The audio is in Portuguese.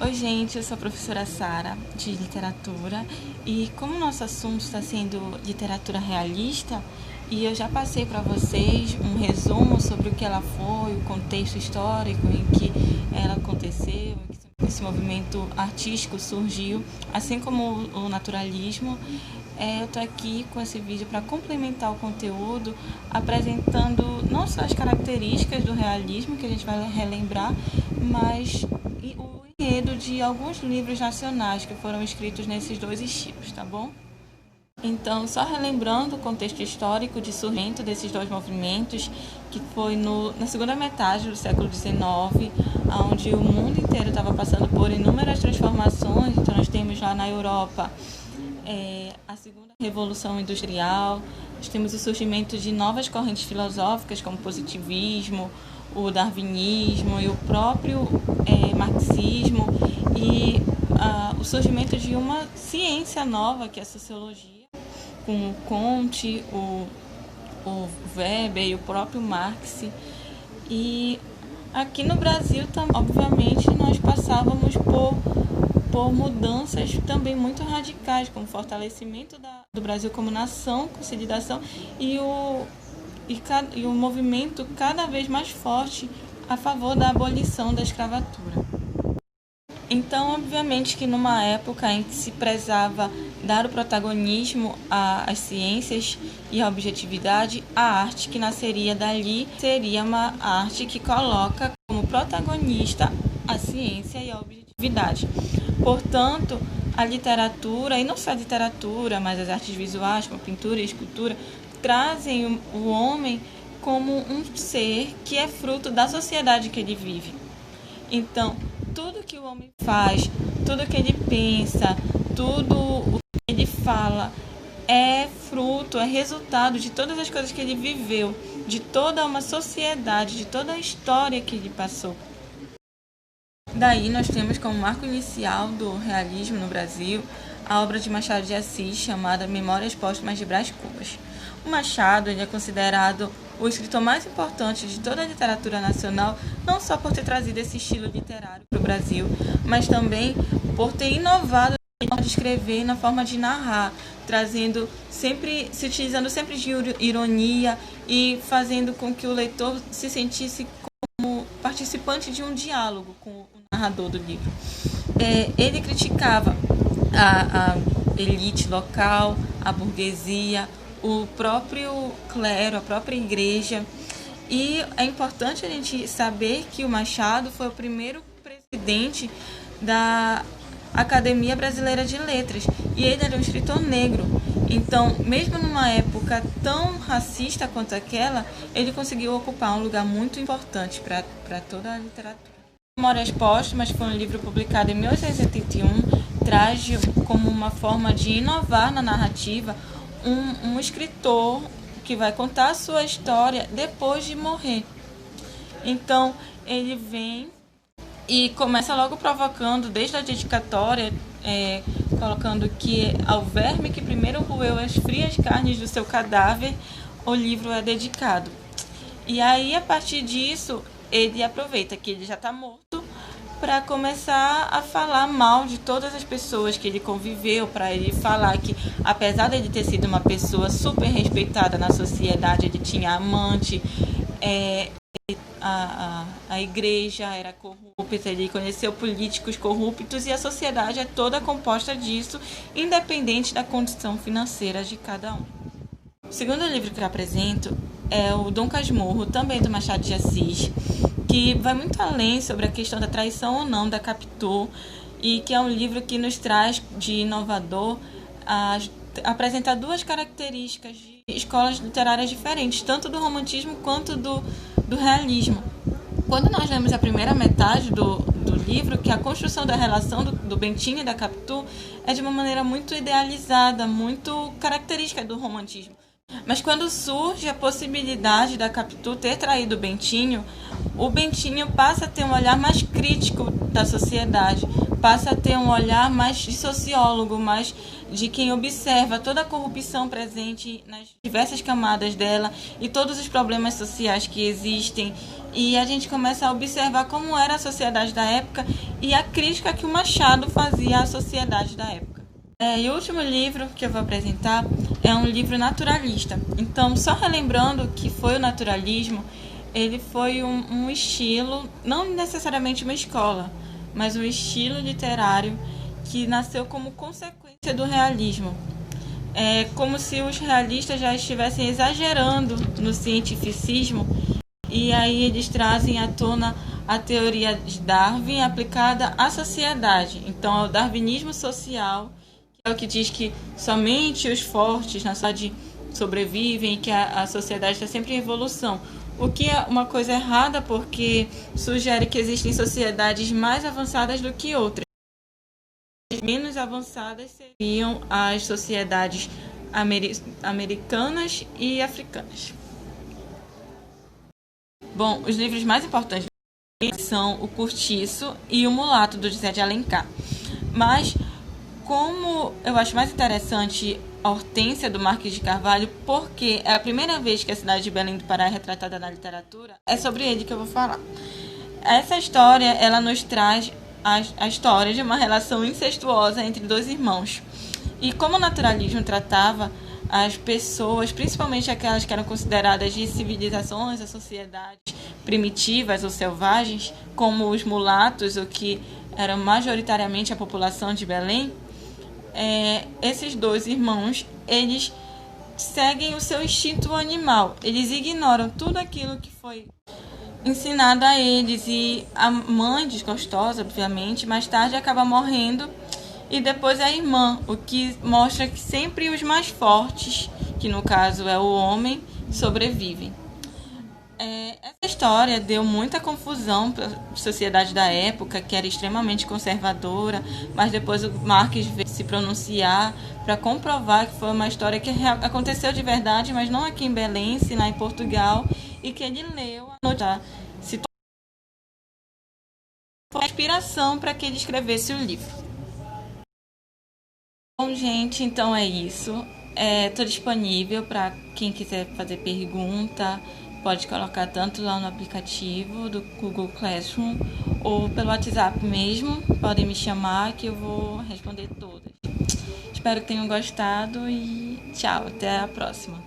Oi, gente, eu sou a professora Sara, de literatura, e como o nosso assunto está sendo literatura realista, e eu já passei para vocês um resumo sobre o que ela foi, o contexto histórico em que ela aconteceu, em que esse movimento artístico surgiu, assim como o naturalismo. Eu estou aqui com esse vídeo para complementar o conteúdo, apresentando não só as características do realismo, que a gente vai relembrar, mas o enredo de alguns livros nacionais que foram escritos nesses dois estilos, tá bom? Então, só relembrando o contexto histórico de surgimento desses dois movimentos, que foi na segunda metade do século XIX, onde o mundo inteiro estava passando por inúmeras transformações. Então, nós temos lá na Europa a segunda revolução industrial, nós temos o surgimento de novas correntes filosóficas como o positivismo, o darwinismo e o próprio marxismo, e o surgimento de uma ciência nova que é a sociologia, com o Comte, o Weber e o próprio Marx. E aqui no Brasil, obviamente, nós passávamos por mudanças também muito radicais, como o fortalecimento do Brasil como nação, consolidação, e o movimento cada vez mais forte a favor da abolição da escravatura. Então, obviamente que numa época em que se prezava dar o protagonismo às ciências e à objetividade, a arte que nasceria dali seria uma arte que coloca como protagonista a ciência e a objetividade. Portanto, a literatura, e não só a literatura, mas as artes visuais, como a pintura e a escultura, trazem o homem como um ser que é fruto da sociedade que ele vive. Então, tudo que o homem faz, tudo que ele pensa, tudo o que ele fala é fruto, é resultado de todas as coisas que ele viveu, de toda uma sociedade, de toda a história que ele passou. Daí nós temos como marco inicial do realismo no Brasil a obra de Machado de Assis, chamada Memórias Póstumas de Brás Cubas. O Machado ele é considerado o escritor mais importante de toda a literatura nacional, não só por ter trazido esse estilo literário para o Brasil, mas também por ter inovado na forma de escrever e na forma de narrar, se utilizando sempre de ironia e fazendo com que o leitor se sentisse como participante de um diálogo com o narrador do livro. Ele criticava a elite local, a burguesia, o próprio clero, a própria igreja. E é importante a gente saber que o Machado foi o primeiro presidente da Academia Brasileira de Letras, e ele era um escritor negro. Então, mesmo numa época tão racista quanto aquela, ele conseguiu ocupar um lugar muito importante para toda a literatura. Memórias Póstumas foi um livro publicado em 1881, traz como uma forma de inovar na narrativa um escritor que vai contar a sua história depois de morrer. Então, ele vem e começa logo provocando, desde a dedicatória, colocando que ao verme que primeiro roeu as frias carnes do seu cadáver, o livro é dedicado. E aí, a partir disso, ele aproveita que ele já está morto para começar a falar mal de todas as pessoas que ele conviveu, para ele falar que, apesar de ele ter sido uma pessoa super respeitada na sociedade, ele tinha amante, a igreja era corrupta, ele conheceu políticos corruptos, e a sociedade é toda composta disso, independente da condição financeira de cada um. O segundo livro que eu apresento é o Dom Casmurro, também do Machado de Assis, que vai muito além sobre a questão da traição ou não da Capitu, e que é um livro que nos traz de inovador apresentar duas características de escolas literárias diferentes, tanto do romantismo quanto do realismo. Quando nós lemos a primeira metade do livro, que a construção da relação do Bentinho e da Capitu é de uma maneira muito idealizada, muito característica do romantismo. Mas quando surge a possibilidade da Capitu ter traído o Bentinho passa a ter um olhar mais crítico da sociedade, passa a ter um olhar mais de sociólogo, mais de quem observa toda a corrupção presente nas diversas camadas dela e todos os problemas sociais que existem. E a gente começa a observar como era a sociedade da época e a crítica que o Machado fazia à sociedade da época. E o último livro que eu vou apresentar é um livro naturalista. Então, só relembrando que foi o naturalismo, ele foi um estilo, não necessariamente uma escola, mas um estilo literário que nasceu como consequência do realismo. É como se os realistas já estivessem exagerando no cientificismo, e aí eles trazem à tona a teoria de Darwin aplicada à sociedade. Então, é o darwinismo social, que é o que diz que somente os fortes na sociedade sobrevivem e que a sociedade está sempre em evolução. O que é uma coisa errada, porque sugere que existem sociedades mais avançadas do que outras. Menos avançadas seriam as sociedades americanas e africanas. Bom, os livros mais importantes são O Cortiço e O Mulato, do José de Alencar. Mas, como eu acho mais interessante a Hortência, do Marquês de Carvalho, porque é a primeira vez que a cidade de Belém do Pará é retratada na literatura, é sobre ele que eu vou falar. Essa história, ela nos traz a história de uma relação incestuosa entre dois irmãos. E como o naturalismo tratava as pessoas, principalmente aquelas que eram consideradas de civilizações, as sociedades primitivas ou selvagens, como os mulatos, o que eram majoritariamente a população de Belém, esses dois irmãos, eles seguem o seu instinto animal. Eles ignoram tudo aquilo que foi ensinado a eles, e a mãe, desgostosa, obviamente, mais tarde acaba morrendo, e depois a irmã, o que mostra que sempre os mais fortes, que no caso é o homem, sobrevivem. Essa história deu muita confusão para a sociedade da época, que era extremamente conservadora, mas depois o Marques veio se pronunciar para comprovar que foi uma história que aconteceu de verdade, mas não aqui em Belém, sim lá em Portugal, e que ele leu a notícia, se tornou inspiração para que ele escrevesse o livro. Bom, gente, então é isso. Estou disponível para quem quiser fazer pergunta. Pode colocar tanto lá no aplicativo do Google Classroom ou pelo WhatsApp mesmo. Podem me chamar que eu vou responder todas. Espero que tenham gostado e tchau, até a próxima.